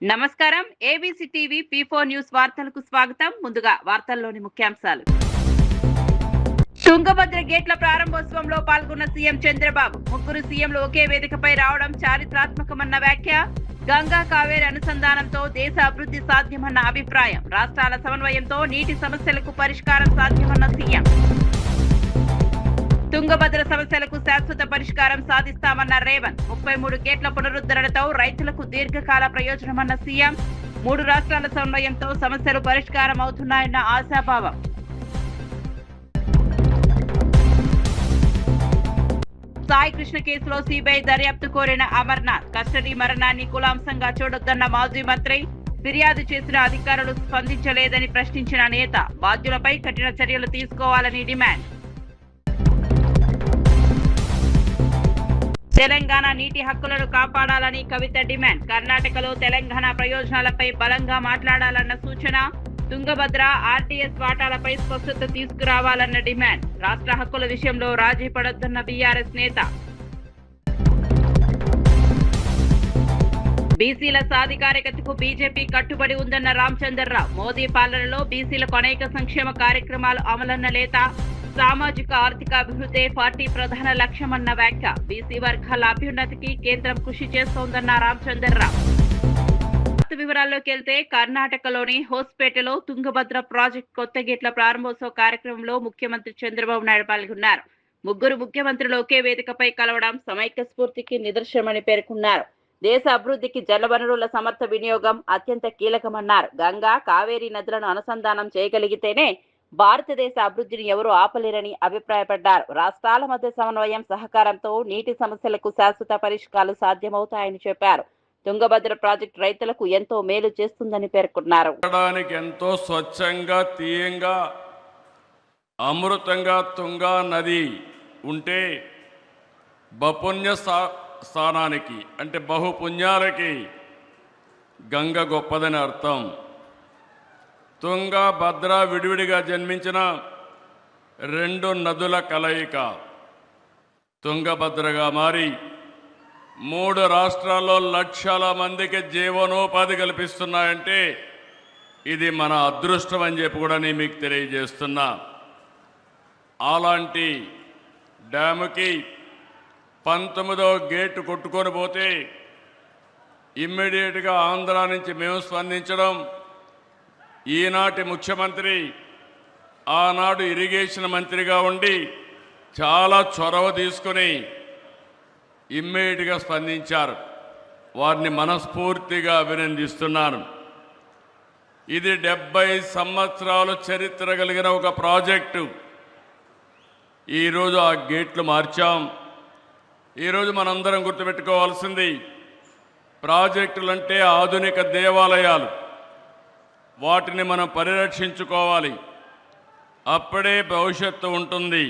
నమస్కారం. ABC TV P4 news వార్తలకు స్వాగతం. ముందుగా వార్తల్లోని ముఖ్యాంశాలు. తుంగభద్ర గేట్ల ప్రారంభోత్సవంలో పాల్గొన్న సీఎం చంద్రబాబు. ముగ్గురు సీఎంలు ఒకే వేదికపై రావడం చారిత్రాత్మకమన్న వ్యాఖ్య. గంగా కావేరి అనుసంధానంతో దేశ అభివృద్ధి సాధ్యమన్న అభిప్రాయం. రాష్ట్రాల సమన్వయంతో నీటి సమస్యలకు పరిష్కారం సాధ్యమన్న సీఎం. తుంగభద్ర సమస్యలకు శాశ్వత పరిష్కారం సాధిస్తామన్న రేవంత్. 33 గేట్ల పునరుద్ధరణతో రైతులకు దీర్ఘకాల ప్రయోజనమన్న సీఎం. 3 రాష్ట్రాల సమన్వయంతో సమస్యలు పరిష్కారం అవుతున్నాయన్న ఆశాభావం. సాయి కృష్ణ కేసులో సిబిఐ దర్యాప్తు కోరిన అమర్నాథ్. కస్టడీ మరణాన్ని కులాంశంగా చూడొద్దన్న మాజీ మంత్రి. ఫిర్యాదు చేసిన అధికారులు స్పందించలేదని ప్రశ్నించిన నేత. బాధ్యులపై కఠిన చర్యలు తీసుకోవాలని డిమాండ్. తెలంగాణ నీటి హక్కులను కాపాడాలని కవిత డిమాండ్. కర్ణాటకలో తెలంగాణ ప్రయోజనాలపై బలంగా మాట్లాడాలన్న సూచన. తుంగభద్ర ఆర్టీఎస్ వాటాలపై స్పష్టత తీసుకురావాలన్న డిమాండ్. రాష్ట్ర హక్కుల విషయంలో రాజీ పడొద్దన్న బీఆర్ఎస్ నేత. బీసీల సాధికారికతకు బీజేపీ కట్టుబడి ఉందన్న రామచంద్రరావు. మోదీ పాలనలో బీసీలకు అనేక సంక్షేమ కార్యక్రమాలు అమలన్న నేత. సామాజిక ఆర్థిక అభివృద్ధి పార్టీ ప్రధాన లక్ష్యమన్న వ్యాఖ్య. బీసీ వర్గాల అభ్యున్నతికి కేంద్రం కృషి చేస్తోందన్న రామచంద్రరావు. వివరాల్లోకి వెళ్తే కర్ణాటకలోని హోస్పేటలో తుంగభద్ర ప్రాజెక్టు కొత్త గేట్ల ప్రారంభోత్సవ కార్యక్రమంలో ముఖ్యమంత్రి చంద్రబాబు నాయుడు పాల్గొన్నారు. ముగ్గురు ముఖ్యమంత్రులు ఒకే వేదికపై కలవడం సమైక్య స్ఫూర్తికి నిదర్శనమని పేర్కొన్నారు. దేశ అభివృద్ధికి జలవనరుల సమర్థ వినియోగం అత్యంత కీలకమన్నారు. గంగా కావేరీ నదులను అనుసంధానం చేయగలిగితేనే భారతదేశ అభివృద్ధిని ఎవరూ ఆపలేరని అభిప్రాయపడ్డారు. రాష్ట్రాల మధ్య సమన్వయం సహకారంతో నీటి సమస్యలకు శాశ్వత పరిష్కారాలు సాధ్యమవుతాయని చెప్పారు. తుంగభద్ర ప్రాజెక్టు రైతులకు ఎంతో మేలు చేస్తుందని పేర్కొన్నారు. ఎంతో స్వచ్ఛంగా తీయంగా అమృతంగా తుంగా నది ఉంటే బపుణ్య స్థానానికి అంటే బహుపుణ్యాలకి గంగ గొప్పదని అర్థం. తుంగ భద్ర విడివిడిగా జన్మించిన 2 నదుల కలయిక తుంగభద్రగా మారి 3 రాష్ట్రాల్లో లక్షల మందికి జీవనోపాధి కల్పిస్తున్నాయంటే ఇది మన అదృష్టం అని చెప్పి కూడా నేను మీకు తెలియజేస్తున్నా. అలాంటి డ్యాముకి 19వ గేటు కొట్టుకొని పోతే ఇమ్మీడియట్గా ఆంధ్ర నుంచి మేము స్పందించడం. ఈనాటి ముఖ్యమంత్రి ఆనాడు ఇరిగేషన్ మంత్రిగా ఉండి చాలా చొరవ తీసుకుని ఇమ్మీడియట్గా స్పందించారు. వారిని మనస్ఫూర్తిగా అభినందిస్తున్నాను. ఇది 70 సంవత్సరాలు చరిత్ర కలిగిన ఒక ప్రాజెక్టు. ఈరోజు ఆ గేట్లు మార్చాం. ఈరోజు మనందరం గుర్తుపెట్టుకోవాల్సింది ప్రాజెక్టులంటే ఆధునిక దేవాలయాలు. వాటిని మనం పరిరక్షించుకోవాలి. అప్పుడే భవిష్యత్తు ఉంటుంది.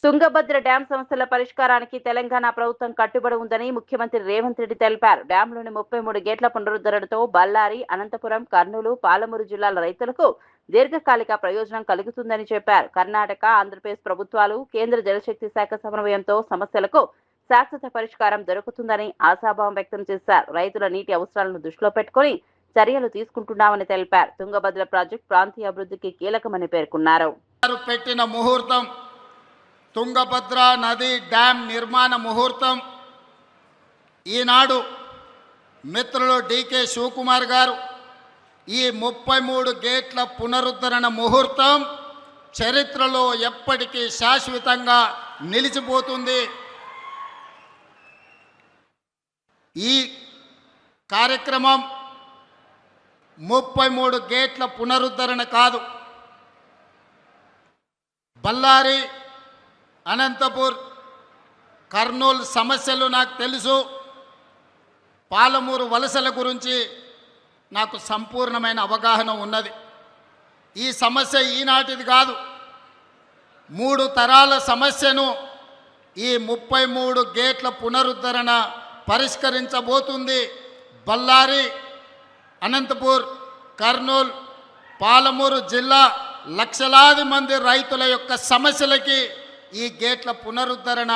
తుంగభద్ర డ్యాం సమస్యల పరిష్కారానికి తెలంగాణ ప్రభుత్వం కట్టుబడి ఉందని ముఖ్యమంత్రి రేవంత్ రెడ్డి తెలిపారు. డ్యాంలోని 33 గేట్ల పునరుద్ధరణతో బళ్ళారి, అనంతపురం, కర్నూలు, పాలమూరు జిల్లాల రైతులకు దీర్ఘకాలిక ప్రయోజనం కలుగుతుందని చెప్పారు. కర్ణాటక, ఆంధ్రప్రదేశ్ ప్రభుత్వాలు కేంద్ర జలశక్తి శాఖ సమన్వయంతో సమస్యలకు శాశ్వత పరిష్కారం దొరుకుతుందని ఆశాభావం వ్యక్తం చేశారు. రైతుల నీటి అవసరాలను దృష్టిలో పెట్టుకుని చర్యలు తీసుకుంటున్నామని తెలిపారు. తుంగభద్ర ప్రాజెక్టు ప్రాంతీయ అభివృద్ధికి కీలకమని పేర్కొన్నారు. పెట్టిన ముహూర్తం తుంగభద్ర నది డ్యాం నిర్మాణ ముహూర్తం. ఈనాడు మిత్రులు డికే శివకుమార్ గారు ఈ 33 గేట్ల పునరుద్ధరణ ముహూర్తం చరిత్రలో ఎప్పటికీ శాశ్వతంగా నిలిచిపోతుంది. ఈ కార్యక్రమం 33 గేట్ల పునరుద్ధరణ కాదు. బళ్ళారి, అనంతపూర్, కర్నూలు సమస్యలు నాకు తెలుసు. పాలమూరు వలసల గురించి నాకు సంపూర్ణమైన అవగాహన ఉన్నది. ఈ సమస్య ఈనాటిది కాదు. 3 తరాల సమస్యను ఈ 33 గేట్ల పునరుద్ధరణ పరిష్కరించబోతుంది. బళ్ళారి, అనంతపూర్, కర్నూలు, పాలమూరు జిల్లా లక్షలాది మంది రైతుల యొక్క సమస్యలకి ఈ గేట్ల పునరుద్ధరణ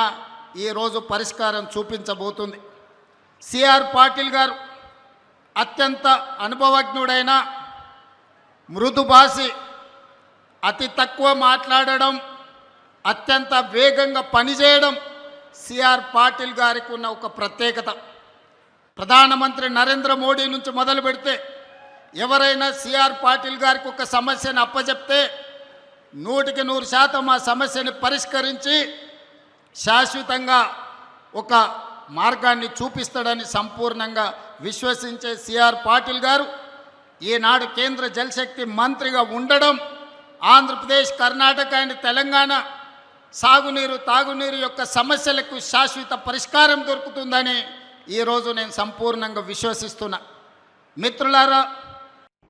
ఈరోజు పరిష్కారం చూపించబోతుంది. సిఆర్ పాటిల్ గారు అత్యంత అనుభవజ్ఞుడైన, మృదుభాషి, అతి తక్కువ మాట్లాడడం, అత్యంత వేగంగా పనిచేయడం సిఆర్ పాటిల్ గారికి ఉన్న ఒక ప్రత్యేకత. ప్రధానమంత్రి నరేంద్ర మోడీ నుంచి మొదలు పెడితే ఎవరైనా సిఆర్ పాటిల్ గారికి ఒక సమస్యను అప్పచెప్తే 100% ఆ సమస్యని పరిష్కరించి శాశ్వతంగా ఒక మార్గాన్ని చూపిస్తాడని సంపూర్ణంగా విశ్వసించే సిఆర్ పాటిల్ గారు ఈనాడు కేంద్ర జలశక్తి మంత్రిగా ఉండడం, ఆంధ్రప్రదేశ్, కర్ణాటక అండ్ తెలంగాణ సాగునీరు, తాగునీరు యొక్క సమస్యలకు శాశ్వత పరిష్కారం దొరుకుతుందని ఈరోజు నేను సంపూర్ణంగా విశ్వసిస్తున్నా. మిత్రులారా,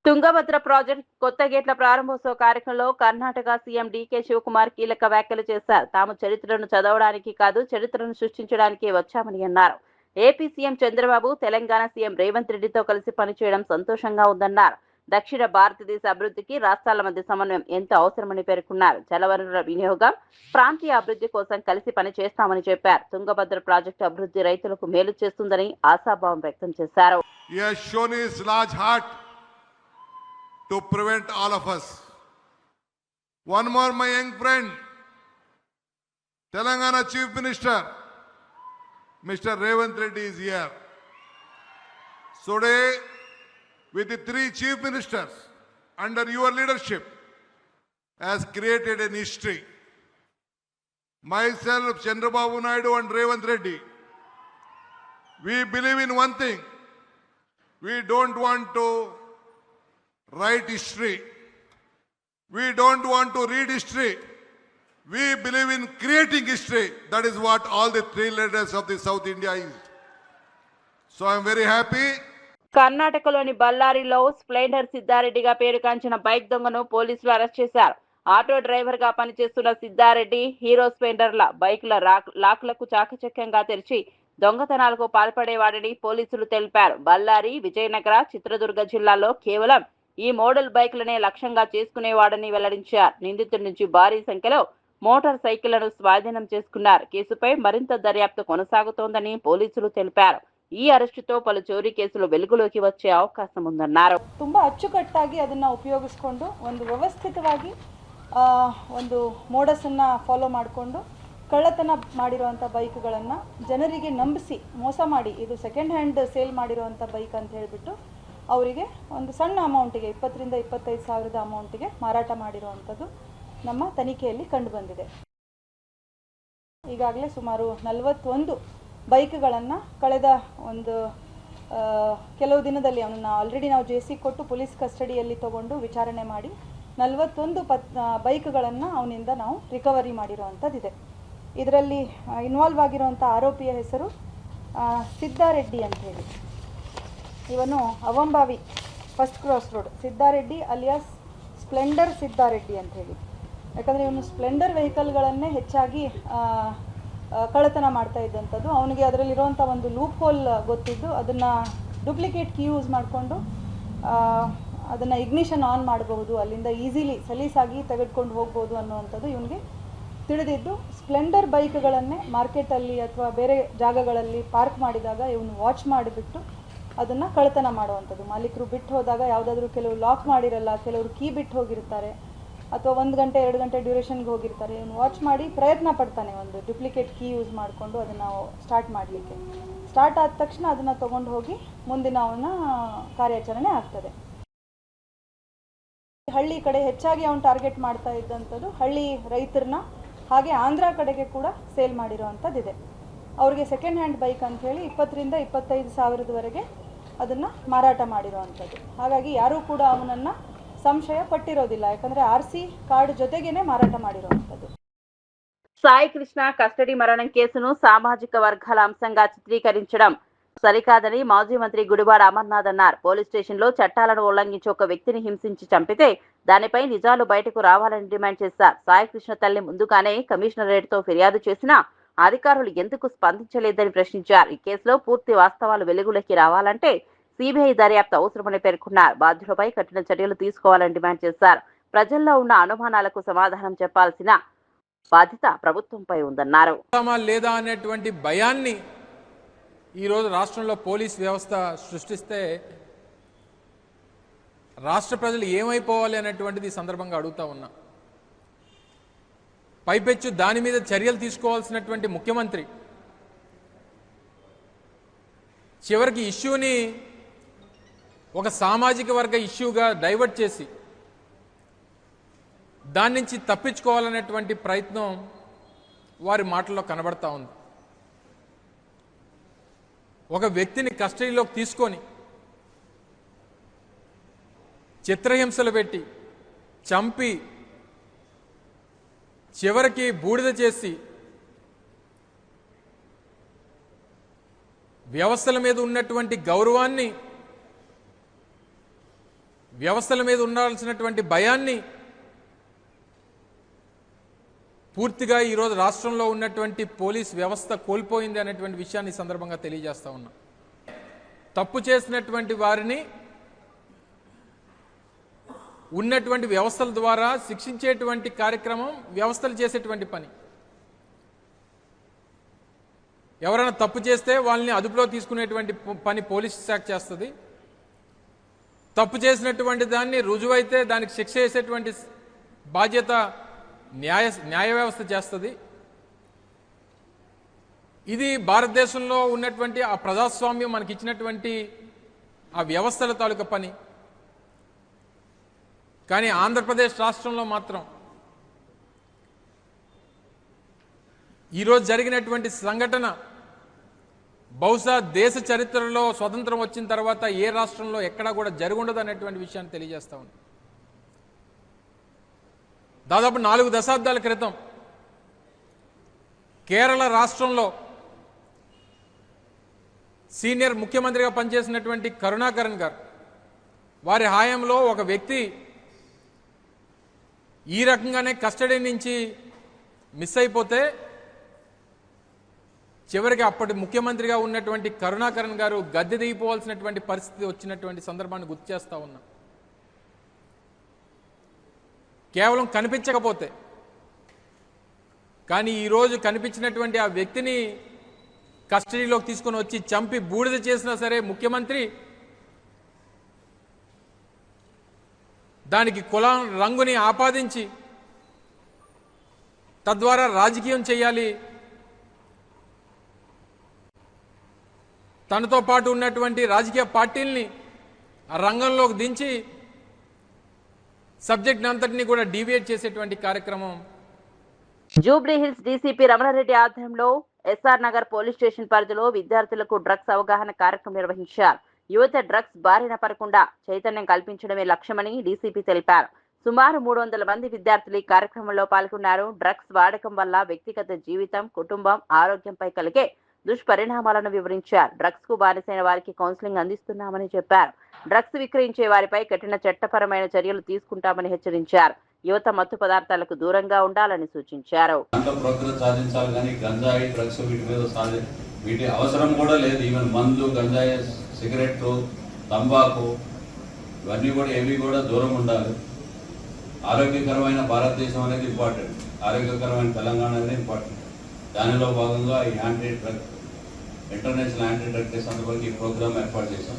తుంగభద్ర ప్రాజెక్ట్ కొత్త గేట్ల ప్రారంభోత్సవ కార్యక్రమంలో కర్ణాటక సీఎం డీకే శివకుమార్ కీలక వ్యాఖ్యలు చేశారు. తాము చరిత్రను చదవడానికి కాదు, చరిత్రను సృష్టించడానికి వచ్చామని అన్నారు. AP CM Chandrababu Telangana CM Revanth రెడ్డితో కలిసి పనిచేయడం సంతోషంగా ఉందన్నారు. దక్షిణ భారతదేశ అభివృద్ధికి రాష్ట్రాల మధ్య సమన్వయం ఎంతో అవసరమని పేర్కొన్నారు. జలవనరుల వినియోగం, ప్రాంతీయ అభివృద్ధి కోసం కలిసి పనిచేస్తామని చెప్పారు. తుంగభద్ర ప్రాజెక్టు అభివృద్ధి రైతులకు మేలు చేస్తుందని ఆశాభావం వ్యక్తం చేశారు. To prevent all of us. One more, my young friend, Telangana Chief Minister, Mr. Revanth Reddy is here. Today, with the 3 Chief Ministers under your leadership, has created an history. Myself, Chandrababu Naidu and Revanth Reddy, we believe in one thing. We don't want to write history. We don't want to read history. We believe in creating history. That is what all the 3 leaders of the South India is. So I am very happy. కర్ణాటకలోని బళ్ళారిలో Splendor సిద్ధారెడ్డిగా పేరుగాంచిన bike దొంగను పోలీసులు arrest చేశారు. Auto driver గా పనిచేస్తున్న Siddha Reddy hero స్ప్లెండర్ల బైకుల లాక్లకు చాకచక్యంగా తెరిచి దొంగతనాలకు పాల్పడేవాడని పోలీసులు తెలిపారు. బళ్ళారి, విజయనగర, చిత్రదుర్గ జిల్లాల్లో కేవలం ఈ మోడల్ బైకులనే లక్ష్యంగా చేసుకునేవాడని వెల్లడించారు. నిందితుడి నుంచి భారీ సంఖ్యలో మోటార్ సైకిళ్లను స్వాధీనం చేసుకున్నారు. కేసుపై మరింత దర్యాప్తు కొనసాగుతోందని పోలీసులు తెలిపారు. ಈ ಅರೆಸ್ಟ್తో ಪಲು ಚೋರಿ ಕೇಸುలు వెలుగులోకి వచ్చే అవకాశం ఉందన్నారు. ತುಂಬಾ ಅಚ್ಚುಕಟ್ಟಾಗಿ ಅದನ್ನ ಉಪಯೋಗಿಸಿಕೊಂಡು ಒಂದು ವ್ಯವಸ್ಥಿತವಾಗಿ ಒಂದು ಮೋಡಸ್ ಅನ್ನು ಫಾಲೋ ಮಾಡಿಕೊಂಡು ಕಳ್ಳತನ ಮಾಡಿರುವಂತ ಬೈಕ್ಗಳನ್ನು ಜನರಿಗೆ ನಂಬಿಸಿ ಮೋಸ ಮಾಡಿ ಇದು ಸೆಕೆಂಡ್ ಹ್ಯಾಂಡ್ ಸೇಲ್ ಮಾಡಿರುವಂತ ಬೈಕ್ ಅಂತ ಹೇಳಿಬಿಟ್ಟು ಅವರಿಗೆ ಒಂದು ಸಣ್ಣ ಅಮೌಂಟಿಗೆ 20 ರಿಂದ 25 ಸಾವಿರದ ಅಮೌಂಟಿಗೆ ಮಾರಾಟ ಮಾಡಿರುವಂತದ್ದು ನಮ್ಮ ತನಿಖೆಯಲ್ಲಿ ಕಂಡು ಬಂದಿದೆ. ಈಗಾಗಲೇ ಸುಮಾರು 41 ಬೈಕ್ಗಳನ್ನು ಕಳೆದ ಒಂದು ಕೆಲವು ದಿನದಲ್ಲಿ ಅವನನ್ನು ಆಲ್ರೆಡಿ ನಾವು ಜೆಸಿ ಕೊಟ್ಟು ಪೊಲೀಸ್ ಕಸ್ಟಡಿಯಲ್ಲಿ ತಗೊಂಡು ವಿಚಾರಣೆ ಮಾಡಿ 41 ಬೈಕ್ಗಳನ್ನು ಅವನಿಂದ ನಾವು ರಿಕವರಿ ಮಾಡಿರುವಂಥದ್ದಿದೆ. ಇದರಲ್ಲಿ ಇನ್ವಾಲ್ವ್ ಆಗಿರುವಂಥ ಆರೋಪಿಯ ಹೆಸರು ಸಿದ್ದಾರೆಡ್ಡಿ ಅಂತ ಹೇಳಿ. ಇವನು Avambavi first cross road Siddareddy alias splendor Siddareddy ಅಂತ ಹೇಳಿ. ಯಾಕಂದರೆ ಇವನು ಸ್ಪ್ಲೆಂಡರ್ ವೆಹಿಕಲ್ಗಳನ್ನೇ ಹೆಚ್ಚಾಗಿ ಕಳ್ಳತನ ಮಾಡ್ತಾ ಇದ್ದಂಥದ್ದು. ಅವನಿಗೆ ಅದರಲ್ಲಿರುವಂಥ ಒಂದು ಲೂಪ್ ಹೋಲ್ ಗೊತ್ತಿದ್ದು ಅದನ್ನು ಡೂಪ್ಲಿಕೇಟ್ ಕೀ ಯೂಸ್ ಮಾಡಿಕೊಂಡು ಅದನ್ನು ಇಗ್ನಿಷನ್ ಆನ್ ಮಾಡಬಹುದು, ಅಲ್ಲಿಂದ ಈಸಿಲಿ ಸಲೀಸಾಗಿ ತೆಗೆದುಕೊಂಡು ಹೋಗ್ಬೋದು ಅನ್ನುವಂಥದ್ದು ಇವನಿಗೆ ತಿಳಿದಿದ್ದು. ಸ್ಪ್ಲೆಂಡರ್ ಬೈಕ್ಗಳನ್ನೇ ಮಾರ್ಕೆಟಲ್ಲಿ ಅಥವಾ ಬೇರೆ ಜಾಗಗಳಲ್ಲಿ ಪಾರ್ಕ್ ಮಾಡಿದಾಗ ಇವನು ವಾಚ್ ಮಾಡಿಬಿಟ್ಟು ಅದನ್ನು ಕಳ್ಳತನ ಮಾಡುವಂಥದ್ದು. ಮಾಲೀಕರು ಬಿಟ್ಟು ಹೋದಾಗ ಯಾವುದಾದ್ರೂ ಕೆಲವು ಲಾಕ್ ಮಾಡಿರಲ್ಲ, ಕೆಲವರು ಕೀ ಬಿಟ್ಟು ಹೋಗಿರ್ತಾರೆ ಅಥವಾ 1 ಗಂಟೆ 2 ಗಂಟೆ ಡ್ಯೂರೇಷನ್ಗೆ ಹೋಗಿರ್ತಾರೆ. ಇವನು ವಾಚ್ ಮಾಡಿ ಪ್ರಯತ್ನ ಪಡ್ತಾನೆ ಒಂದು ಡ್ಯೂಪ್ಲಿಕೇಟ್ ಕೀ ಯೂಸ್ ಮಾಡಿಕೊಂಡು ಅದನ್ನು ಸ್ಟಾರ್ಟ್ ಮಾಡಲಿಕ್ಕೆ. ಸ್ಟಾರ್ಟ್ ಆದ ತಕ್ಷಣ ಅದನ್ನು ತೊಗೊಂಡು ಹೋಗಿ ಮುಂದಿನ ಅವನ ಕಾರ್ಯಾಚರಣೆ ಆಗ್ತದೆ. ಹಳ್ಳಿ ಕಡೆ ಹೆಚ್ಚಾಗಿ ಅವನು ಟಾರ್ಗೆಟ್ ಮಾಡ್ತಾ ಇದ್ದಂಥದ್ದು ಹಳ್ಳಿ ರೈತರನ್ನ, ಹಾಗೆ ಆಂಧ್ರ ಕಡೆಗೆ ಕೂಡ ಸೇಲ್ ಮಾಡಿರೋವಂಥದ್ದಿದೆ. ಅವರಿಗೆ ಸೆಕೆಂಡ್ ಹ್ಯಾಂಡ್ ಬೈಕ್ ಅಂಥೇಳಿ 20 ರಿಂದ 25 ಸಾವಿರದವರೆಗೆ ಅದನ್ನು ಮಾರಾಟ ಮಾಡಿರೋವಂಥದ್ದು. ಹಾಗಾಗಿ ಯಾರೂ ಕೂಡ ಅವನನ್ನು ಸಂಶಯ ಪಟ್ಟಿರೋದಿಲ್ಲ, ಯಾಕಂದರೆ RC ಕಾರ್ಡ್ ಜೊತೆಗೇನೆ ಮಾರಾಟ ಮಾಡಿರೋವಂಥದ್ದು. సాయి కృష్ణ కస్టడీ మరణం కేసును సామాజిక వర్గాల అంశంగా చిత్రీకరించడం సరికాదని మాజీ మంత్రి గుడివాడ అమర్నాథ్ అన్నారు. పోలీస్ స్టేషన్లో చట్టాలను ఉల్లంఘించి ఒక వ్యక్తిని హింసించి చంపితే దానిపై నిజాలు బయటకు రావాలని డిమాండ్ చేశారు. సాయి కృష్ణ తల్లి ముందుగానే కమిషనరేట్తో ఫిర్యాదు చేసినా అధికారులు ఎందుకు స్పందించలేదని ప్రశ్నించారు. ఈ కేసులో పూర్తి వాస్తవాలు వెలుగులోకి రావాలంటే సిబిఐ దర్యాప్తు అవసరమని పేర్కొన్నారు. బాధ్యులపై కఠిన చర్యలు తీసుకోవాలని డిమాండ్ చేశారు. ప్రజల్లో ఉన్న అనుమానాలకు సమాధానం చెప్పాల్సిన బాధ్యత ప్రభుత్వంపై ఉందన్నారు. లేదా అనేటువంటి భయాన్ని ఈరోజు రాష్ట్రంలో పోలీస్ వ్యవస్థ సృష్టిస్తే రాష్ట్ర ప్రజలు ఏమైపోవాలి అనేటువంటిది ఈ సందర్భంగా అడుగుతా ఉన్నా. పైపెచ్చు దాని మీద చర్యలు తీసుకోవాల్సినటువంటి ముఖ్యమంత్రి చివరికి ఇష్యూని ఒక సామాజిక వర్గ ఇష్యూగా డైవర్ట్ చేసి దాని నుంచి తప్పించుకోవాలనేటువంటి ప్రయత్నం వారి మాటల్లో కనబడతా ఉంది. ఒక వ్యక్తిని కస్టడీలోకి తీసుకొని చిత్రహింసలు పెట్టి చంపి చివరికి బూడిద చేసి వ్యవస్థల మీద ఉన్నటువంటి గౌరవాన్ని, వ్యవస్థల మీద ఉండాల్సినటువంటి భయాన్ని పూర్తిగా ఈరోజు రాష్ట్రంలో ఉన్నటువంటి పోలీస్ వ్యవస్థ కోల్పోయింది అనేటువంటి విషయాన్ని ఈ సందర్భంగా తెలియజేస్తా ఉన్నా. తప్పు చేసినటువంటి వారిని ఉన్నటువంటి వ్యవస్థల ద్వారా శిక్షించేటువంటి కార్యక్రమం వ్యవస్థలు చేసేటువంటి పని. ఎవరైనా తప్పు చేస్తే వాళ్ళని అదుపులో తీసుకునేటువంటి పని పోలీస్ శాఖ చేస్తుంది. తప్పు చేసినటువంటి దాన్ని రుజువైతే దానికి శిక్ష వేసేటువంటి బాధ్యత న్యాయ వ్యవస్థ చేస్తుంది. ఇది భారతదేశంలో ఉన్నటువంటి ఆ ప్రజాస్వామ్యం మనకి ఇచ్చినటువంటి ఆ వ్యవస్థల తాలూకా పని. కానీ ఆంధ్రప్రదేశ్ రాష్ట్రంలో మాత్రం ఈరోజు జరిగినటువంటి సంఘటన బహుశా దేశ చరిత్రలో స్వతంత్రం వచ్చిన తర్వాత ఏ రాష్ట్రంలో ఎక్కడా కూడా జరుగుండదు అనేటువంటి విషయాన్ని తెలియజేస్తా ఉంది. దాదాపు 4 దశాబ్దాల క్రితం కేరళ రాష్ట్రంలో సీనియర్ ముఖ్యమంత్రిగా పనిచేసినటువంటి కరుణాకరన్ గారు వారి హయాంలో ఒక వ్యక్తి ఈ రకంగానే కస్టడీ నుంచి మిస్ అయిపోతే చివరికి అప్పటి ముఖ్యమంత్రిగా ఉన్నటువంటి కరుణాకరన్ గారు గద్దె దిగిపోవాల్సినటువంటి పరిస్థితి వచ్చినటువంటి సందర్భాన్ని గుర్తు చేస్తా ఉన్నా. కేవలం కనిపించకపోతే, కానీ ఈరోజు కనిపించినటువంటి ఆ వ్యక్తిని కస్టడీలోకి తీసుకొని వచ్చి చంపి బూడిద చేసినా సరే ముఖ్యమంత్రి దానికి కులం రంగుని ఆపాదించి తద్వారా రాజకీయం చేయాలి, తనతో పాటు ఉన్నటువంటి రాజకీయ పార్టీల్ని ఆ రంగంలోకి దించి సబ్జెక్ట్ అంతటిని కూడా డీవియేట్ చేసేటువంటి కార్యక్రమం. జూబ్లీ హిల్స్ డీసీపీ రమణారెడ్డి ఆధ్వర్యంలో ఎస్ఆర్ నగర్ పోలీస్ స్టేషన్ పరిధిలో విద్యార్థులకు డ్రగ్స్ అవగాహన కార్యక్రమం నిర్వహించారు. యువత డ్రగ్స్ బారిన పడకుండా చైతన్యం కల్పించడమే లక్ష్యమని డీసీపీ తెలిపారు. సుమారు 300 మంది విద్యార్థులు ఈ కార్యక్రమంలో పాల్గొన్నారు. డ్రగ్స్ వాడకం వల్ల వ్యక్తిగత జీవితం, కుటుంబం, ఆరోగ్యంపై కలిగే దుష్పరిణామాలను వివరించారు. డ్రగ్స్ కు బానిసైన వారికి కౌన్సిలింగ్ అందిస్తున్నామని చెప్పారు. డ్రగ్స్ విక్రయించే వారిపై కఠిన చట్టపరమైన చర్యలు తీసుకుంటామని హెచ్చరించారు. యువత మత్తు పదార్థాలకు దూరంగా ఉండాలని సూచించారు. సాధించాలి కానీ గంజాయి, డ్రగ్స్ వీటి అవసరం కూడా లేదు. ఈవెన్ మందు, గంజాయి, సిగరెట్లు, తంబాకు ఇవన్నీ కూడా ఏవి కూడా దూరం ఉండాలి. ఆరోగ్యకరమైన భారతదేశం అనేది ఇంపార్టెంట్, ఆరోగ్యకరమైన తెలంగాణ అనేది ఇంపార్టెంట్. దానిలో భాగంగా ఈ ఇంటర్నేషనల్ యాంటీ డ్రగ్ డే సందర్భంగా ఈ ప్రోగ్రామ్ ఏర్పాటు చేశాం.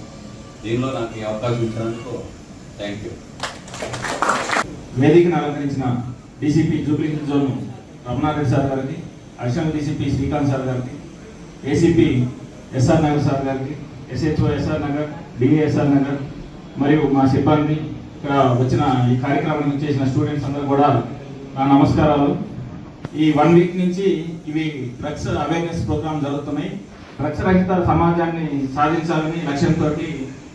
దీనిలో నాకు ఈ అవకాశం ఇచ్చినందుకు థ్యాంక్ యూ. వేదికను అలంకరించిన DCP Jubilee Hills zone Ramana Reddy sir గారికి, అడిషనల్ డీసీపీ శ్రీకాంత్ సార్ గారికి, ఏసీపీ ఎస్ఆర్ నగర్ సార్ గారికి, ఎస్హెచ్ఓ ఎస్ఆర్ నగర్, డిఏఎస్ఆర్ నగర్ మరియు మా సిబ్బంది, ఇక్కడ వచ్చిన ఈ కార్యక్రమానికి చేసిన స్టూడెంట్స్ అందరూ కూడా నా నమస్కారాలు. ఈ 1 వీక్ నుంచి ఇవి డ్రగ్స్ అవేర్నెస్ ప్రోగ్రామ్ జరుగుతున్నాయి. డ్రగ్స్ రహిత సమాజాన్ని సాధించాలని లక్ష్యంతో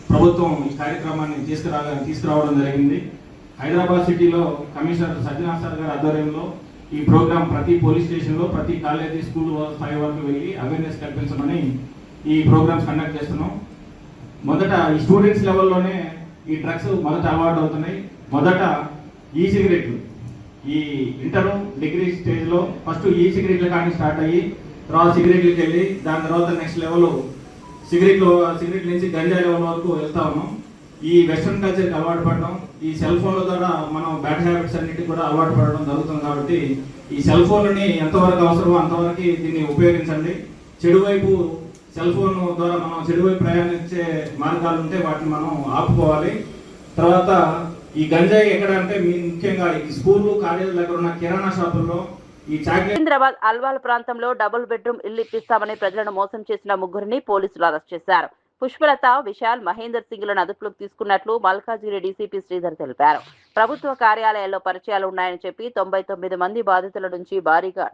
ప్రభుత్వం ఈ కార్యక్రమాన్ని తీసుకురావడం జరిగింది. హైదరాబాద్ సిటీలో కమిషనర్ సజ్జనాథ్ సార్ గారి ఆధ్వర్యంలో ఈ ప్రోగ్రామ్ ప్రతి పోలీస్ స్టేషన్లో, ప్రతి కాలేజీ, స్కూల్ స్థాయి వరకు వెళ్ళి అవేర్నెస్ కల్పించమని ఈ ప్రోగ్రామ్స్ కండక్ట్ చేస్తున్నాం. మొదట ఈ స్టూడెంట్స్ లెవెల్లోనే ఈ డ్రగ్స్ మొదట అలవాటు అవుతున్నాయి. మొదట ఈ సిగరెట్లు, ఈ ఇంటర్ డిగ్రీ స్టేజ్లో ఫస్ట్ ఈ సిగరెట్లు కానీ స్టార్ట్ అయ్యి తర్వాత సిగరెట్లకి వెళ్ళి దాని తర్వాత నెక్స్ట్ లెవెల్ సిగరెట్ నుంచి గంజా లెవెల్ వరకు వెళ్తా ఉన్నాం. ఈ వెస్ట్రన్ కల్చర్కి అలవాటు పడడం, ఈ సెల్ ఫోన్ల ద్వారా మనం బ్యాడ్ హ్యాబిట్స్ అన్నిటికీ కూడా అలవాటు పడడం జరుగుతుంది. కాబట్టి ఈ సెల్ ఫోన్లని ఎంతవరకు అవసరమో అంతవరకు దీన్ని ఉపయోగించండి. చెడు వైపు సెల్ ఫోన్ ద్వారా మనం చెడు వైపు ప్రయాణించే మార్గాలు ఉంటే వాటిని మనం ఆపుకోవాలి. తర్వాత ఈ గంజాయి ఎక్కడ అంటే ముఖ్యంగా ఈ స్కూళ్ళు కాలేజీల దగ్గర ఉన్న కిరాణా షాపుల్లో ఈ చాక్లెట్. సికింద్రాబాద్ అల్వాల్ ప్రాంతంలో డబుల్ బెడ్రూమ్ ఇల్లు ఇప్పిస్తామని ప్రజలను మోసం చేసిన ముగ్గురిని పోలీసులు అరెస్ట్ చేశారు. పుష్పలత, విశాల్, మహేందర్ సింగ్లను అదుపులోకి తీసుకున్నట్లు మల్కాజిగిరి డీసీపీ శ్రీధర్ తెలిపారు. ప్రభుత్వ కార్యాలయాల్లో పరిచయాలు ఉన్నాయని చెప్పి 99 మంది బాధితుల నుంచి భారీగా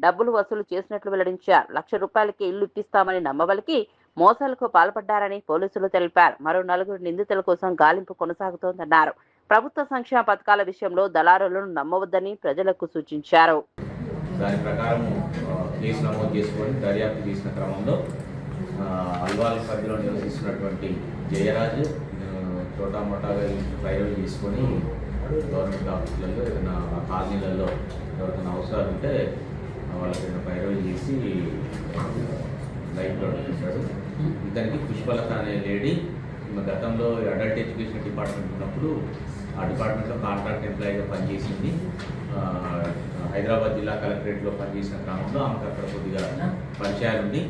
డబ్బులు వసూలు చేసినట్లు వెల్లడించారు. ₹1,00,000కి ఇల్లు ఇప్పిస్తామని నమ్మబలికి మోసాలకు పాల్పడ్డారని పోలీసులు తెలిపారు. మరో 4 నిందితుల కోసం గాలింపు కొనసాగుతోందన్నారు. ప్రభుత్వ సంక్షేమ పథకాల విషయంలో దళారులను నమ్మవద్దని ప్రజలకు సూచించారు. దాని ప్రకారం కేసు నమోదు చేసుకొని దర్యాప్తు చేసిన క్రమంలో అల్వాల్ పరిధిలో నివసిస్తున్నటువంటి జయరాజ్ చోటా మోటాగా ఫైరల్ చేసుకొని గవర్నమెంట్ ఆఫీసులలో ఏదైనా కాలనీలలో ఎవరికైనా అవసరాలు ఉంటే వాళ్ళకి ఏదైనా ఫైరల్ చేసి లైఫ్లో నడిపించాడు. ఇతనికి పుష్పలత అనే లేడీ గతంలో అడల్ట్ ఎడ్యుకేషన్ డిపార్ట్మెంట్ ఉన్నప్పుడు ఆ డిపార్ట్మెంట్లో కాంట్రాక్ట్ ఎంప్లాయీగా పనిచేసింది. హైదరాబాద్ జిల్లా కలెక్టరేట్లో పనిచేసిన క్రమంలో ఆమెకు అక్కడ కొద్దిగా పరిచయాలు ఉంది.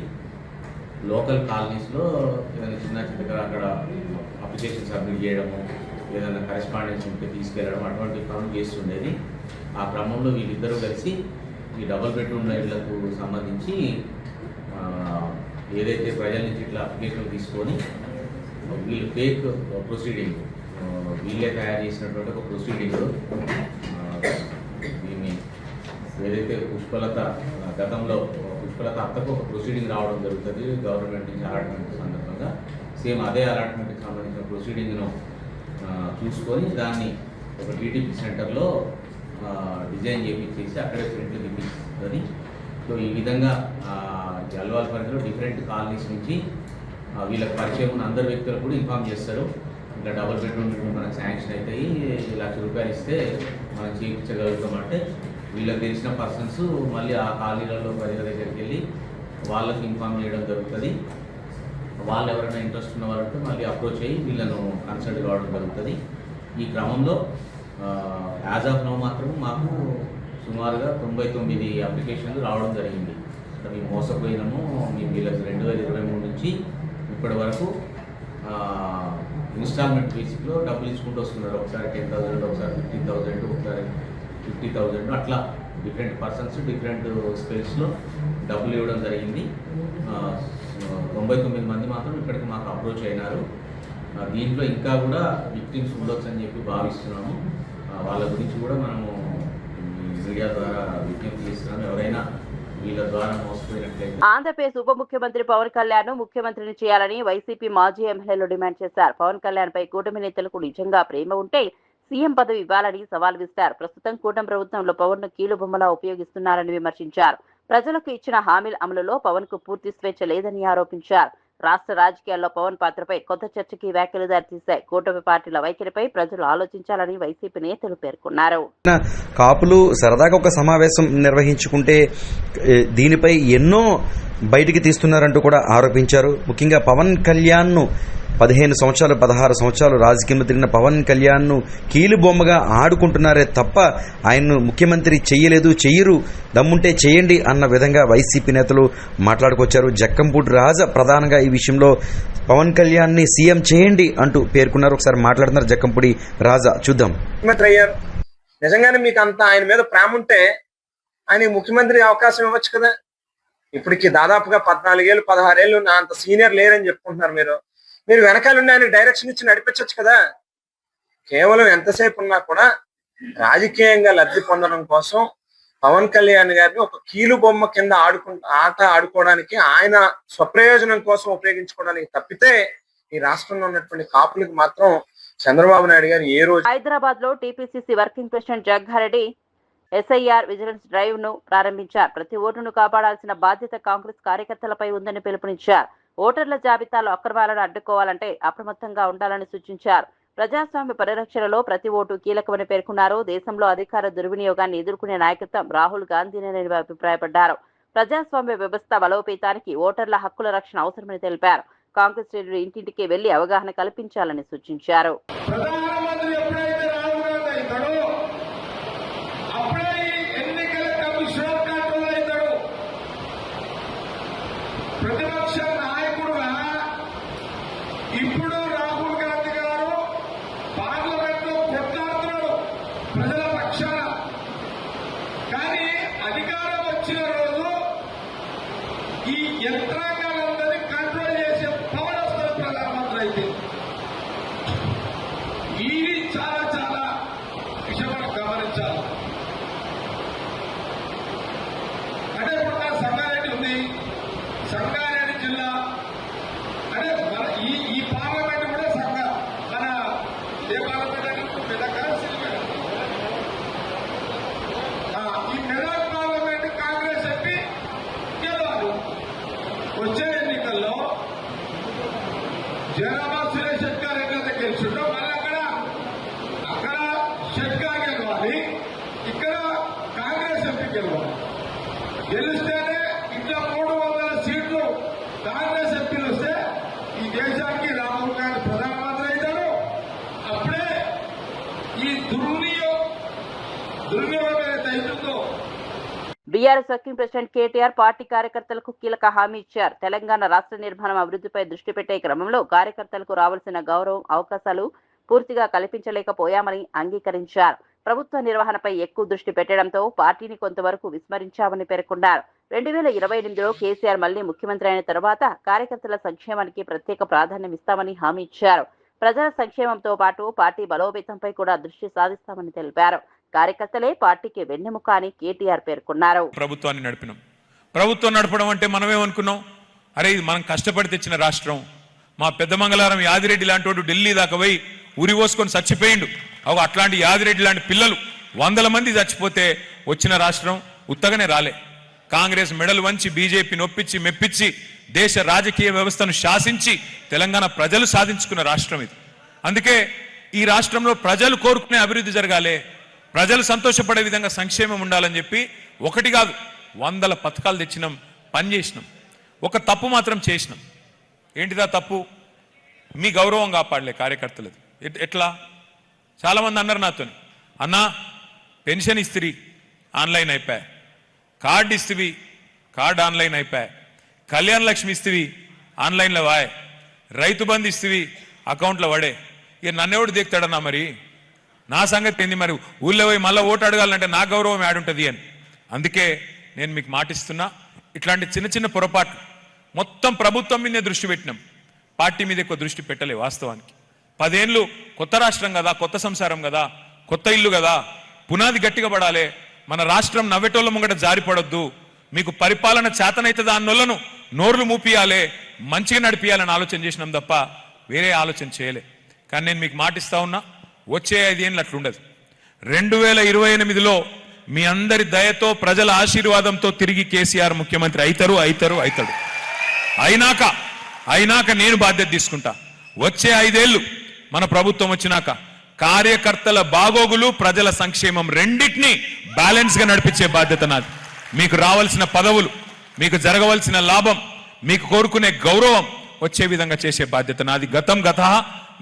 లోకల్ కాలనీస్లో ఏదైనా చిన్న అక్కడ అప్లికేషన్ సబ్మిట్ చేయడము, ఏదైనా కరెస్పాండెన్స్ ఉంటే తీసుకెళ్ళడం అటువంటి పనులు చేస్తుండేది. ఆ క్రమంలో వీళ్ళిద్దరూ కలిసి ఈ డబుల్ బెడ్రూమ్ ఇళ్లకు సంబంధించి ఏదైతే ప్రజల నుంచి ఇట్లా అప్లికేషన్లు తీసుకొని వీళ్ళు ఫేక్ ప్రొసీడింగ్ వీళ్ళే తయారు చేసినటువంటి ఒక ప్రొసీడింగ్ దీన్ని ఏదైతే పుష్పలత గతంలో పుష్పలత అత్తకు ఒక ప్రొసీడింగ్ రావడం జరుగుతుంది గవర్నమెంట్ నుంచి అలాట్మెంట్ సందర్భంగా. సేమ్ అదే అలాట్మెంట్కి సంబంధించిన ప్రొసీడింగ్ను చూసుకొని దాన్ని ఒక టీటీపీ సెంటర్లో డిజైన్ చేయించేసి అక్కడే ప్రింట్లు తీపిస్తుంది. సో ఈ విధంగా అల్వాల్ పరిధిలో డిఫరెంట్ కాలనీస్ నుంచి వీళ్ళకి పరిచయం ఉన్న అందరు వ్యక్తులు కూడా ఇన్ఫామ్ చేస్తారు. ఇంకా డబుల్ బెడ్రూమ్ మనకు శాంక్షన్ అవుతాయి, ₹1,00,000 ఇస్తే మనం చేయించగలుగుతామంటే వీళ్ళకి తెలిసిన పర్సన్స్ మళ్ళీ ఆ కాలనీలలో ప్రజల దగ్గరికి వెళ్ళి వాళ్ళకి ఇన్ఫామ్ చేయడం జరుగుతుంది. వాళ్ళు ఎవరైనా ఇంట్రెస్ట్ ఉన్న వాళ్ళంటే మళ్ళీ అప్రోచ్ అయ్యి వీళ్ళను కన్సల్ట్ కావడం జరుగుతుంది. ఈ క్రమంలో యాజ్ ఆఫ్ నౌ మాత్రం మాకు సుమారుగా 99 అప్లికేషన్లు రావడం జరిగింది. మేము మోసపోయినాము. మేము వీళ్ళకి 2023 నుంచి ఇప్పటి వరకు ఇన్స్టాల్మెంట్ బేసిక్లో డబ్బులు ఇచ్చుకుంటూ వస్తున్నారు. ఒకసారి 10,000, ఒకసారి 15,000, ఒకసారి 50,000 అట్లా డిఫరెంట్ పర్సన్స్ డిఫరెంట్ స్పేస్లో డబ్బులు ఇవ్వడం జరిగింది. 99 మంది మాత్రం ఇప్పటికి మాకు అప్రోచ్ అయినారు. దీంట్లో ఇంకా కూడా విక్టిమ్స్ ఉండొచ్చు అని చెప్పి భావిస్తున్నాము. వాళ్ళ గురించి కూడా మనము మీడియా ద్వారా విజ్ఞప్తి చేస్తున్నాము. ఎవరైనా వీళ్ళ ద్వారా మోసపోయినట్లయితే ఆంధ్రప్రదేశ్ ఉప ముఖ్యమంత్రి పవన్ కళ్యాణ్ ముఖ్యమంత్రిని చేయాలని వైసీపీ మాజీ ఎమ్మెల్యేలు డిమాండ్ చేశారు. పవన్ కళ్యాణ్ పై కూటమి నేతలకు నిజంగా ప్రేమ ఉంటే సీఎం పదవి ఇవ్వాలని సవాల్ విసిరారు. ప్రస్తుతం కూటమి ప్రభుత్వంలో పవన్ ను కీలుబొమ్మలా ఉపయోగిస్తున్నారని విమర్శించారు. ప్రజలకు ఇచ్చిన హామీల అమలులో పవన్ కు పూర్తి స్వేచ్ఛ లేదని ఆరోపించారు. రాష్ట్ర రాజకీయాల్లో పవన్ పాత్రపై కొత్త చర్చకి వ్యాఖ్యలు దారితీశాయి. కూటమి పార్టీల వైఖరిపై ప్రజలు ఆలోచించాలని వైసీపీ నేతలు పేర్కొన్నారు. కాపులు సరదాగా ఒక సమావేశం నిర్వహించుకుంటే దీనిపై ఎన్నో బయటికి తీస్తున్నారంటూ కూడా ఆరోపించారు. ముఖ్యంగా పవన్ కళ్యాణ్ ను 15 సంవత్సరాలు 16 సంవత్సరాలు రాజకీయంలో తిరిగిన పవన్ కళ్యాణ్ ను కీలుబొమ్మగా ఆడుకుంటున్నారే తప్ప ఆయన్ను ముఖ్యమంత్రి చెయ్యరు, దమ్ముంటే చేయండి అన్న విధంగా వైసీపీ నేతలు మాట్లాడుకొచ్చారు. జక్కంపూడి రాజా ప్రధానంగా ఈ విషయంలో పవన్ కళ్యాణ్ ని సీఎం చేయండి అంటూ పేర్కొన్నారు. ఒకసారి మాట్లాడుతున్నారు జక్కంపూడి రాజా, చూద్దాం. నిజంగానే మీకు అంత ఆయన మీద ప్రేమ ఉంటే ఆయన ముఖ్యమంత్రి అవకాశం ఇవ్వచ్చు కదా. ఇప్పటికి దాదాపుగా 14 ఏళ్ళు 16 ఏళ్ళు నా అంత సీనియర్ లేరని చెప్పుకుంటున్నారు. మీరు వెనకాలండి ఆయన డైరెక్షన్ ఇచ్చి నడిపించవచ్చు కదా. కేవలం ఎంతసేపు ఉన్నా కూడా రాజకీయంగా లబ్ధి పొందడం కోసం పవన్ కళ్యాణ్ గారిని ఒక కీలు బొమ్మ కింద ఆట ఆడుకోవడానికి, ఆయన స్వప్రయోజనం కోసం ఉపయోగించుకోవడానికి తప్పితే ఈ రాష్ట్రంలో ఉన్నటువంటి కాపులకు మాత్రం చంద్రబాబు నాయుడు గారు ఏ రోజు. హైదరాబాద్ లో TPCC working president Jagga Reddy SIR vigilance drive ను ప్రారంభించారు. ప్రతి ఓటును కాపాడాల్సిన బాధ్యత కాంగ్రెస్ కార్యకర్తలపై ఉందని పిలుపునిచ్చారు. ఓటర్ల జాబితాలో అక్రమాలను అడ్డుకోవాలంటే అప్రమత్తంగా ఉండాలని సూచించారు. ప్రజాస్వామ్య పరిరక్షణలో ప్రతి ఓటు కీలకమని పేర్కొన్నారు. దేశంలో అధికార దుర్వినియోగాన్ని ఎదుర్కొనే నాయకత్వం రాహుల్ గాంధీని అభిప్రాయపడ్డారు. ప్రజాస్వామ్య వ్యవస్థ బలోపేతానికి ఓటర్ల హక్కుల రక్షణ అవసరమని తెలిపారు. కాంగ్రెస్ శ్రేణులు ఇంటింటికి వెళ్లి అవగాహన కల్పించాలని సూచించారు. ఇప్పుడు రాహుల్ గాంధీ గారు చెప్పింది. ఇది చాలా చాలా విషయం మనం గమనించాలి. అంటే ఇప్పుడు మన సంగారెడ్డి ఉంది, సంగారెడ్డి జిల్లా అంటే మన ఈ పార్లమెంట్ కూడా మన ఏ పార్లమెంట్ అంటే మెదక్ ఈ మెదక్ పార్లమెంట్ కాంగ్రెస్ చెప్పి గెలవాలి. వచ్చే ఎన్నికల్లో జనాభా సురేష్ షెట్కార్ ఎట్లయితే గెలిచిండో మళ్ళీ అక్కడ షెట్కార్ గెలవాలి, ఇక్కడ కాంగ్రెస్ ఎంపీ గెలవాలి. గెలిస్తేనే ఇట్లా 300 సీట్లు కాంగ్రెస్ ఎంపీలు వస్తే ఈ దేశానికి రాహుల్ గాంధీ ప్రధానమంత్రి అవుతారు. అప్పుడే ఈ దుర్వినియోగం ఏదైతే అవుతుందో. BRS working president KTR party కార్యకర్తలకు కీలక హామీ ఇచ్చారు. తెలంగాణ రాష్ట్ర నిర్మాణం అభివృద్ధిపై దృష్టి పెట్టే క్రమంలో కార్యకర్తలకు రావాల్సిన గౌరవం, అవకాశాలు పూర్తిగా కల్పించలేకపోయామని అంగీకరించారు. ప్రభుత్వ నిర్వహణపై ఎక్కువ దృష్టి పెట్టడంతో పార్టీని కొంతవరకు విస్మరించామని పేర్కొన్నారు. 2028లో కేసీఆర్ మళ్లీ ముఖ్యమంత్రి అయిన తర్వాత కార్యకర్తల సంక్షేమానికి ప్రత్యేక ప్రాధాన్యం ఇస్తామని హామీ ఇచ్చారు. ప్రజల సంక్షేమంతో పాటు పార్టీ బలోపేతంపై కూడా దృష్టి సాధిస్తామని తెలిపారు. కార్యకర్తలే పార్టీకి వెన్నెముక అని కేటీఆర్ పేర్కొన్నారు. ప్రభుత్వాన్ని నడిపినాం. ప్రభుత్వం నడపడం అంటే మనమేమనుకున్నాం, అరే ఇది మనం కష్టపడి తెచ్చిన రాష్ట్రం. మా పెద్ద మంగళారం యాదిరెడ్డి లాంటి వాడు ఢిల్లీ దాకా పోయి ఉరి పోసుకొని చచ్చిపోయిండు. అట్లాంటి యాదిరెడ్డి లాంటి పిల్లలు 100 మంది చచ్చిపోతే వచ్చిన రాష్ట్రం ఉత్తగానే రాలే. కాంగ్రెస్ మెడలు వంచి బీజేపీ నొప్పించి మెప్పించి దేశ రాజకీయ వ్యవస్థను శాసించి తెలంగాణ ప్రజలు సాధించుకున్న రాష్ట్రం ఇది. అందుకే ఈ రాష్ట్రంలో ప్రజలు కోరుకునే అభివృద్ధి జరగాలి, ప్రజలు సంతోషపడే విధంగా సంక్షేమం ఉండాలని చెప్పి ఒకటి కాదు 100 పథకాలు తెచ్చినాం, పని చేసినాం. ఒక తప్పు మాత్రం చేసినాం. ఏంటిదా తప్పు? మీ గౌరవం కాపాడలే కార్యకర్తలది. ఎట్లా? చాలామంది అన్నారు నాతో, అన్నా పెన్షన్ ఇస్తిరి ఆన్లైన్ అయిపోయా, కార్డు ఇస్తివి కార్డు ఆన్లైన్ అయిపోయా, కళ్యాణ లక్ష్మి ఇస్తివి ఆన్లైన్లో వాయ్, రైతు బంధు ఇస్తివి అకౌంట్లో పడే. ఇక నన్నెవడు దిగుతాడన్నా? మరి నా సంగతి ఏంది? మరి ఊళ్ళో పోయి మళ్ళీ ఓటు అడగాలంటే నా గౌరవం యాడుంటుంది అని. అందుకే నేను మీకు మాటిస్తున్నా, ఇట్లాంటి చిన్న చిన్న పొరపాట్లు మొత్తం ప్రభుత్వం మీదే దృష్టి పెట్టినాం, పార్టీ మీద ఎక్కువ దృష్టి పెట్టలే. వాస్తవానికి 10 ఏళ్ళు కొత్త రాష్ట్రం కదా, కొత్త సంసారం కదా, కొత్త ఇల్లు కదా, పునాది గట్టిగా పడాలి. మన రాష్ట్రం నవ్వెటోళ్ళ ముంగట జారిపడొద్దు. మీకు పరిపాలన చేతనైతే దాన్నోళ్ళను నోర్లు మూపియాలే, మంచిగా నడిపియాలని ఆలోచన చేసినాం తప్ప వేరే ఆలోచన చేయలే. కానీ నేను మీకు మాటిస్తా ఉన్నా, వచ్చే 5 ఏళ్ళు అట్లుండదు. 2028లో మీ అందరి దయతో ప్రజల ఆశీర్వాదంతో తిరిగి కేసీఆర్ ముఖ్యమంత్రి అవుతారు. అయినాక నేను బాధ్యత తీసుకుంటా. వచ్చే 5 ఏళ్ళు మన ప్రభుత్వం వచ్చినాక కార్యకర్తల బాగోగులు, ప్రజల సంక్షేమం రెండింటినీ బ్యాలెన్స్ గా నడిపించే బాధ్యత నాది. మీకు రావాల్సిన పదవులు, మీకు జరగవలసిన లాభం, మీకు కోరుకునే గౌరవం వచ్చే విధంగా చేసే బాధ్యత నాది.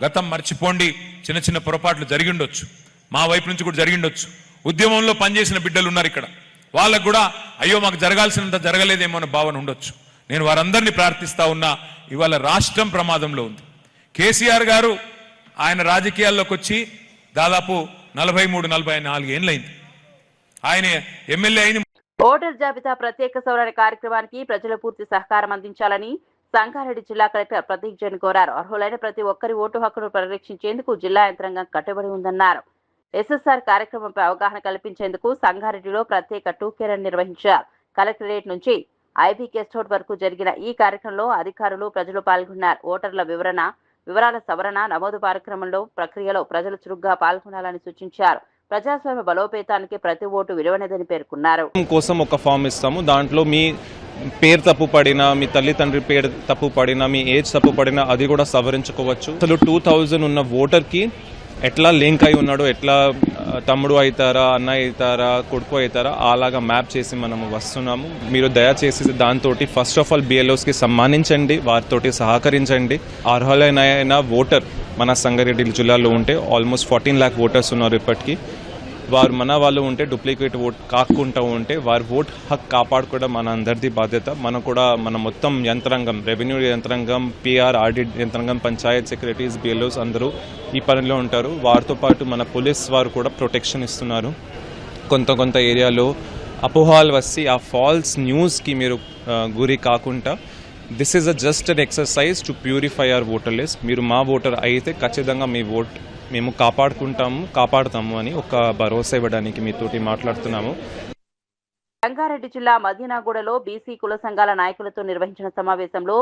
గతం మర్చిపోండి. చిన్న చిన్న పొరపాట్లు జరిగిండొచ్చు, మా వైపు నుంచి కూడా జరిగిండొచ్చు. ఉద్యమంలో పనిచేసిన బిడ్డలు ఉన్నారు ఇక్కడ, వాళ్ళకు కూడా అయ్యో మాకు జరగాల్సినంత జరగలేదేమో అనే భావన ఉండొచ్చు. నేను వారందరినీ ప్రార్థిస్తా ఉన్నా. ఇవాళ రాష్ట్రం ప్రమాదంలో ఉంది. కేసీఆర్ గారు ఆయన రాజకీయాల్లోకి వచ్చి దాదాపు 43-44 ఏళ్ళైంది. ఆయన ఎమ్మెల్యే అయింది. ఓటర్ జాబితా ప్రత్యేక సవరణ కార్యక్రమానికి ప్రజలు పూర్తి సహకారం అందించాలని సంగారెడ్డి జిల్లా కలెక్టర్ ప్రతీక్ జైన్ కోరారు. అర్హులైన ప్రతి ఒక్కరి ఓటు హక్కును పరిరక్షించేందుకు జిల్లా యంత్రాంగం కట్టుబడి ఉందన్నారు. ఎస్ఎస్ఆర్ కార్యక్రమంపై అవగాహన కల్పించేందుకు సంగారెడ్డిలో ప్రత్యేక టూకే రన్ నిర్వహించారు. కలెక్టరేట్ నుంచి ఐబీ గెస్ట్ హౌస్ వరకు జరిగిన ఈ కార్యక్రమంలో అధికారులు, ప్రజలు పాల్గొన్నారు. ఓటర్ల వివరాల సవరణ, నమోదు కార్యక్రమంలో ప్రక్రియలో ప్రజలు చురుగ్గా పాల్గొనాలని సూచించారు. ప్రజాస్వామ్య బలోపేతానికి ప్రతి ఓటు విలువైనదని పేర్కొన్నారు. కోసం ఒక ఫామ్ ఇస్తాము. దాంట్లో మీ పేరు తప్పు పడినా, మీ తల్లిదండ్రి పేరు తప్పు పడినా, మీ ఏజ్ తప్పు పడినా అది కూడా సవరించుకోవచ్చు. అసలు 2000 ఉన్న ఓటర్కి ఎట్లా లింక్ అయి ఉన్నాడో, ఎట్లా తమ్ముడు అవుతారా, అన్నయ్య అవుతారా, కొడుకు అవుతారా, అలాగా మ్యాప్ చేసి మనము వస్తున్నాము. మీరు దయచేసి దాంతో ఫస్ట్ ఆఫ్ ఆల్ బిఎల్ఓస్కి సమ్మానించండి, వారితోటి సహకరించండి. అర్హులైన ఓటర్ మన సంగారెడ్డి జిల్లాలో ఉంటే ఆల్మోస్ట్ 14 lakh ఓటర్స్ ఉన్నారు ఇప్పటికీ. వారు మన వాళ్ళు ఉంటే డూప్లికేట్ ఓట్ కాకుండా ఉంటే వారి ఓట్ హక్కు కాపాడుకోవడం మన అందరిది బాధ్యత. మన మొత్తం యంత్రాంగం, రెవెన్యూ యంత్రాంగం, పిఆర్, ఆడిట్ యంత్రాంగం, పంచాయత్ సెక్రటరీస్, బిఎల్ఓస్ అందరూ ఈ పనిలో ఉంటారు. వారితో పాటు మన పోలీస్ వారు కూడా ప్రొటెక్షన్ ఇస్తున్నారు. కొంత ఏరియాలో అపోహాలు వచ్చి ఆ ఫాల్స్ న్యూస్కి మీరు గురి కాకుండా this is just an exercise to purify our voter list. మీరు మా ఓటర్ అయితే ఖచ్చితంగా మీ ఓట్ మేము కాపాడుతాము అని ఒక భరోసా ఇవ్వడానికి మీతోటి మాట్లాడుతున్నాము. రంగారెడ్డి జిల్లా మదీనాగూడలో బీసీ కుల సంఘాల నాయకులతో నిర్వహించిన సమావేశంలో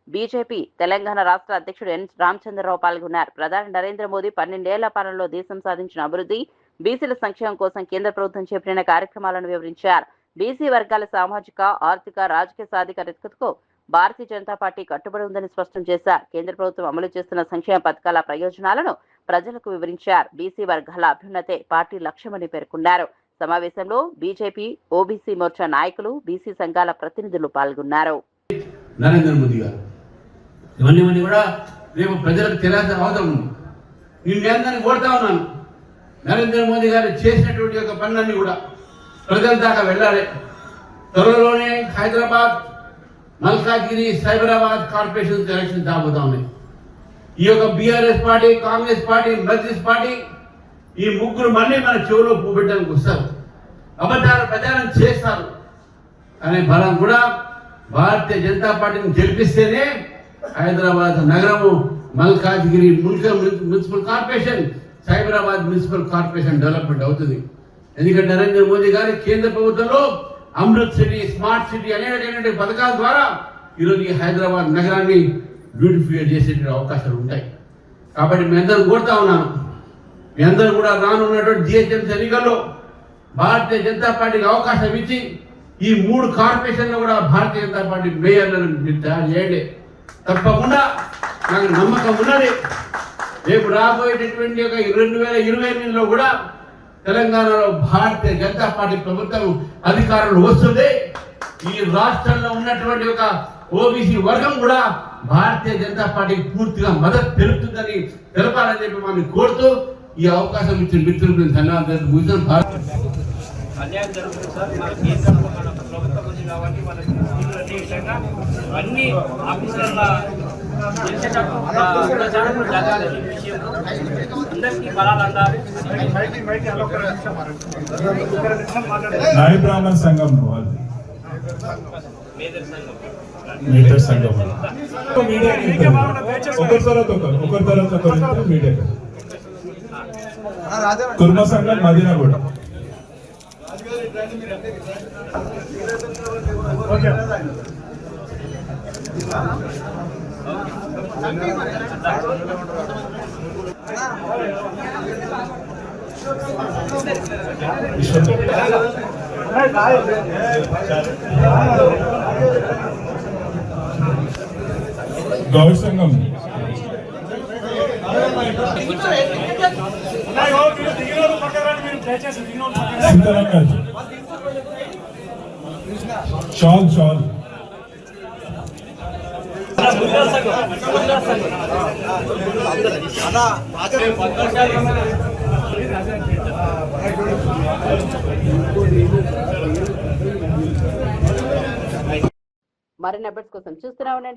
బీజేపీ తెలంగాణ రాష్ట్ర అధ్యక్షుడు ఎన్ రామచంద్రరావు పాల్గొన్నారు. ప్రధాని నరేంద్ర మోదీ 12 ఏళ్ల పాలనలో దేశం సాధించిన అభివృద్ధి, బీసీల సంక్షేమం కోసం కేంద్ర ప్రభుత్వం చేపట్టిన కార్యక్రమాలను వివరించారు. బీసీ వర్గాల సామాజిక, ఆర్థిక, రాజకీయ సాధికారతకు భారతీయ జనతా పార్టీ కట్టుబడి ఉందని స్పష్టం చేశారు. కేంద్ర ప్రభుత్వం అమలు చేస్తున్న సంక్షేమ పథకాల ప్రయోజనాలను ప్రజలకు వివరించారు. బీసీ వర్గాల అభ్యున్నతే పార్టీ లక్ష్యమని పేర్కొన్నారు. సమావేశంలో బీజేపీ, ఓబీసీ మోర్చా నాయకులు, బీసీ సంఘాల ప్రతినిధులు పాల్గొన్నారు. నరేంద్ర మోదీ గారు ఇవన్నీ కూడా రేపు ప్రజలకు తెలియాల్సిన అవసరం ఉంది. నేను అందరినీ కోరుతా ఉన్నాను, నరేంద్ర మోదీ గారు చేసినటువంటి యొక్క పనులన్నీ కూడా ప్రజల దాకా వెళ్ళాలి. త్వరలోనే హైదరాబాద్, మల్కాజ్గిరి, సైబరాబాద్ కార్పొరేషన్ ఎలక్షన్ రాబోతా ఉన్నాయి. ఈ యొక్క BRS party, Congress party, Majlis party ఈ ముగ్గురు మళ్ళీ మన చెవులో పూపెట్టడానికి వస్తారు, అబద్ధాల ప్రచారం చేస్తారు అనే బలం కూడా భారతీయ జనతా పార్టీని గెలిపిస్తేనే హైదరాబాద్ నగరము, Malkajgiri municipal corporation, Cyberabad municipal corporation development అవుతుంది. ఎందుకంటే నరేంద్ర మోదీ గారి కేంద్ర ప్రభుత్వంలో అమృత్ సిటీ, స్మార్ట్ సిటీ అనేటువంటి పథకాల ద్వారా ఈరోజు ఈ హైదరాబాద్ నగరాన్ని బ్యూటిఫై చేసేటువంటి అవకాశాలు ఉంటాయి. కాబట్టి మీ అందరూ కోరుతా ఉన్నాను, మీ అందరూ కూడా రానున్నటువంటి జిహెచ్ఎంసీ ఎన్నికల్లో భారతీయ జనతా పార్టీకి అవకాశం ఇచ్చి ఈ 3 కార్పొరేషన్లు కూడా భారతీయ జనతా పార్టీ మేయర్లను మీరు తయారు చేయండి. తప్పకుండా నాకు నమ్మకం ఉన్నది, రేపు రాబోయేటటువంటి 2028లో కూడా తెలంగాణలో భారతీయ జనతా పార్టీ ప్రభుత్వం అధికారంలో వస్తుంది. ఈ రాష్ట్రంలో ఉన్నటువంటి ఒక ఓబీసీ వర్గం కూడా భారతీయ జనతా పార్టీకి పూర్తిగా మద్దతు తెలుపుతుందని తెలపాలని చెప్పి మనం కోరుతూ ఈ అవకాశం ఇచ్చిన మిత్రులకు ధన్యవాదాలు. అన్యాయం జరుగుతుంది సార్. మన కేంద్రంలో మన ప్రభుత్వం ఉంది కాబట్టి మన విషయంగా అన్ని ఆఫీసర్ల జరగాలి. ఈ విషయంలో అందరికీ బలాలు అందాలి. నాయ బ్రాహ్మణ సంఘం మేజర్ సంఘం ఒకరి తర్వాత మీడియా కుర్మ సంఘం మదీనాగూడ. గౌడ్ సంఘం సీతారాం షాల్ మరిన్ని అప్డేట్స్ కోసం చూస్తూనే ఉండండి.